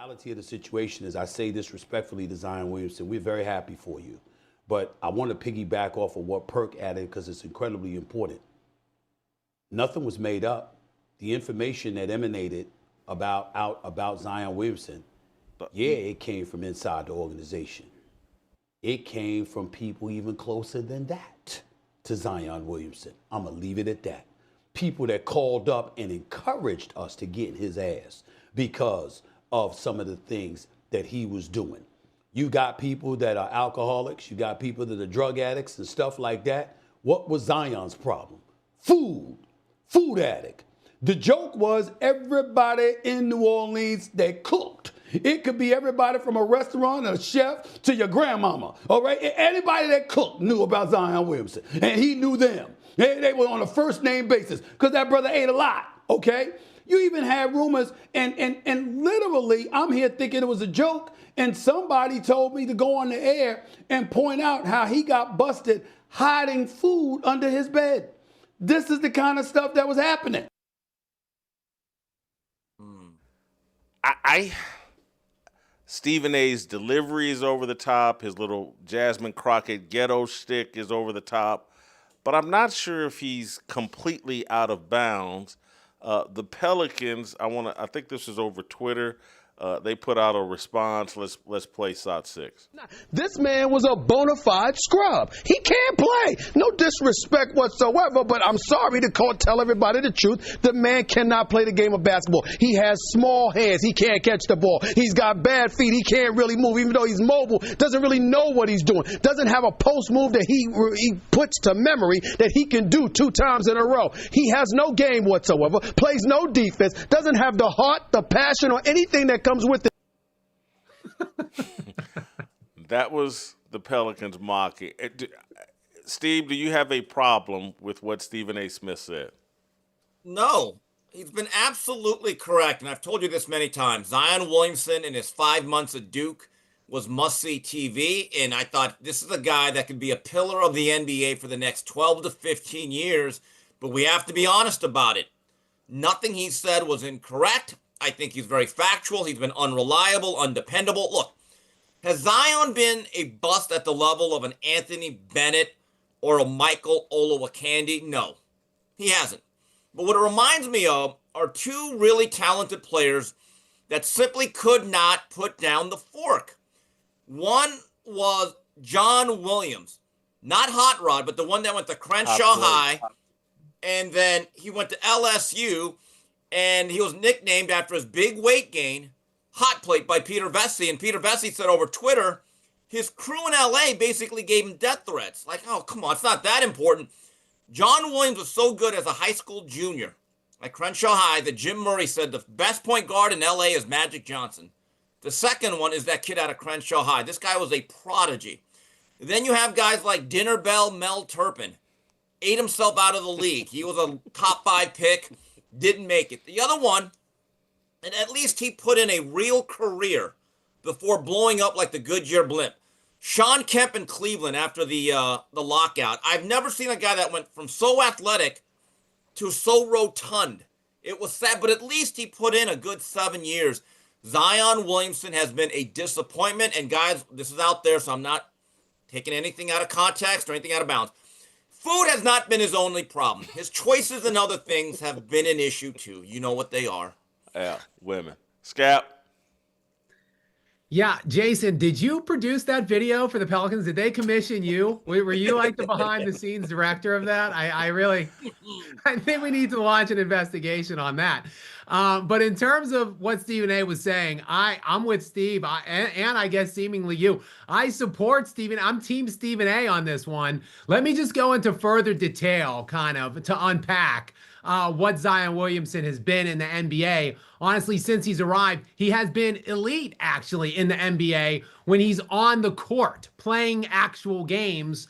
reality of the situation is, I say this respectfully to Zion Williamson, we're very happy for you. But I want to piggyback off of what Perk added because it's incredibly important. Nothing was made up. The information that emanated about Zion Williamson, yeah, it came from inside the organization. It came from people even closer than that to Zion Williamson. I'm going to leave it at that. People that called up and encouraged us to get in his ass because of some of the things that he was doing. You got people that are alcoholics. You got people that are drug addicts and stuff like that. What was Zion's problem? Food addict. The joke was everybody in New Orleans that cooked. It could be everybody from a restaurant, a chef, to your grandmama, all right? Anybody that cooked knew about Zion Williamson, and he knew them. They were on a first-name basis because that brother ate a lot, okay? You even had rumors, and literally, I'm here thinking it was a joke, and somebody told me to go on the air and point out how he got busted hiding food under his bed. This is the kind of stuff that was happening. Stephen A's delivery is over the top. His little Jasmine Crockett ghetto shtick is over the top. But I'm not sure if he's completely out of bounds. The Pelicans, I think this is over Twitter. They put out a response. Let's play SOT 6. This man was a bona fide scrub. He can't play. No disrespect whatsoever, but I'm sorry to tell everybody the truth. The man cannot play the game of basketball. He has small hands. He can't catch the ball. He's got bad feet. He can't really move, even though he's mobile. Doesn't really know what he's doing. Doesn't have a post move that he puts to memory that he can do 2 times in a row. He has no game whatsoever. Plays no defense. Doesn't have the heart, the passion, or anything that comes with it. That was the Pelicans mocking. Steve, do you have a problem with what Stephen A. Smith said? No. He's been absolutely correct, and I've told you this many times. Zion Williamson in his 5 months at Duke was must-see TV, and I thought this is a guy that could be a pillar of the NBA for the next 12 to 15 years, but we have to be honest about it. Nothing he said was incorrect. I think he's very factual. He's been unreliable, undependable. Look, has Zion been a bust at the level of an Anthony Bennett or a Michael Olowokandi? No, he hasn't. But what it reminds me of are 2 really talented players that simply could not put down the fork. One was John Williams, not Hot Rod, but the one that went to Crenshaw High, and then he went to LSU, and he was nicknamed after his big weight gain, Hot Plate, by Peter Vesey. And Peter Vesey said over Twitter, his crew in LA basically gave him death threats. Like, oh, come on, it's not that important. John Williams was so good as a high school junior at Crenshaw High that Jim Murray said the best point guard in LA is Magic Johnson. The second one is that kid out of Crenshaw High. This guy was a prodigy. Then you have guys like Dinner Bell Mel Turpin. Ate himself out of the league. He was a top 5 pick. Didn't make it. The other one, and at least he put in a real career before blowing up like the Goodyear blimp. Sean Kemp in Cleveland after the lockout. I've never seen a guy that went from so athletic to so rotund. It was sad, but at least he put in a good 7 years. Zion Williamson has been a disappointment, and guys, this is out there, so I'm not taking anything out of context or anything out of bounds. Food has not been his only problem. His choices and other things have been an issue too. You know what they are. Yeah, women. Scap. Yeah, Jason, did you produce that video for the Pelicans? Did they commission you? Were you like the behind-the-scenes director of that? I think we need to launch an investigation on that. But in terms of what Stephen A. was saying, I'm with Steve, and I guess seemingly you. I support Stephen. I'm Team Stephen A. on this one. Let me just go into further detail, kind of, to unpack what Zion Williamson has been in the NBA. Honestly, since he's arrived, he has been elite, actually, in the NBA when he's on the court playing actual games.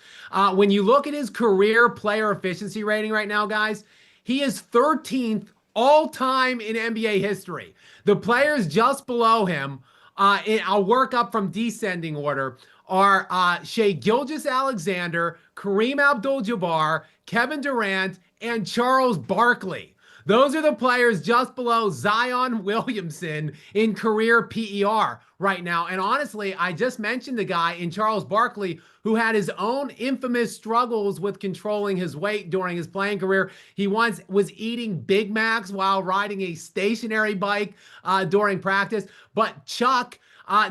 When you look at his career player efficiency rating right now, guys, he is 13th all-time in NBA history. The players just below him, I'll work up from descending order, are Shai Gilgeous-Alexander, Kareem Abdul-Jabbar, Kevin Durant, and Charles Barkley. Those are the players just below Zion Williamson in career PER right now. And honestly, I just mentioned the guy in Charles Barkley who had his own infamous struggles with controlling his weight during his playing career. He once was eating Big Macs while riding a stationary bike during practice. But Chuck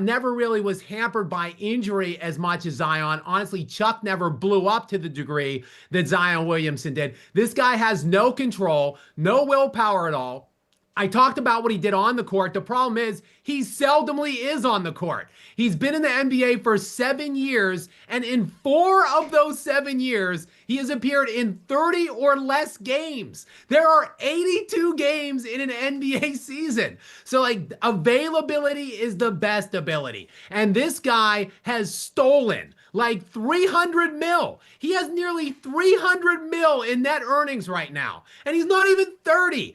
never really was hampered by injury as much as Zion. Honestly, Chuck never blew up to the degree that Zion Williamson did. This guy has no control, no willpower at all. I talked about what he did on the court. The problem is he seldomly is on the court. He's been in the NBA for 7 years, and in 4 of those 7 years, he has appeared in 30 or less games. There are 82 games in an NBA season. So, like, availability is the best ability. And this guy has stolen like 300 mil. He has nearly 300 mil in net earnings right now. And he's not even 30.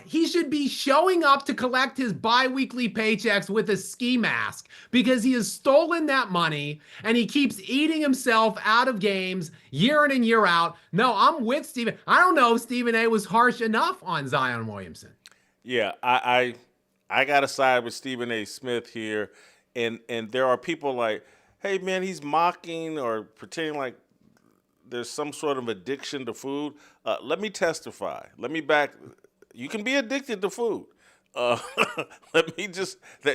He should be showing up to collect his bi-weekly paychecks with a ski mask because he has stolen that money and he keeps eating himself out of games year in and year out. No, I'm with Stephen. I don't know if Stephen A was harsh enough on Zion Williamson. Yeah, I got to side with Stephen A. Smith here. And there are people like, hey, man, he's mocking or pretending like there's some sort of addiction to food. Let me testify. You can be addicted to food.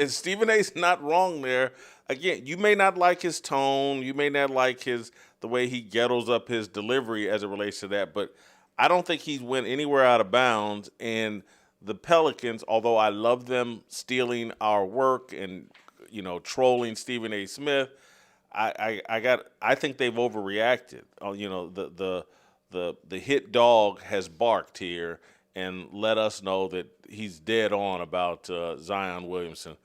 Stephen A's not wrong there. Again, you may not like his tone. You may not like the way he ghettos up his delivery as it relates to that. But I don't think he's went anywhere out of bounds. And the Pelicans, although I love them stealing our work and, trolling Stephen A. Smith, I think they've overreacted. The hit dog has barked here and let us know that he's dead on about Zion Williamson.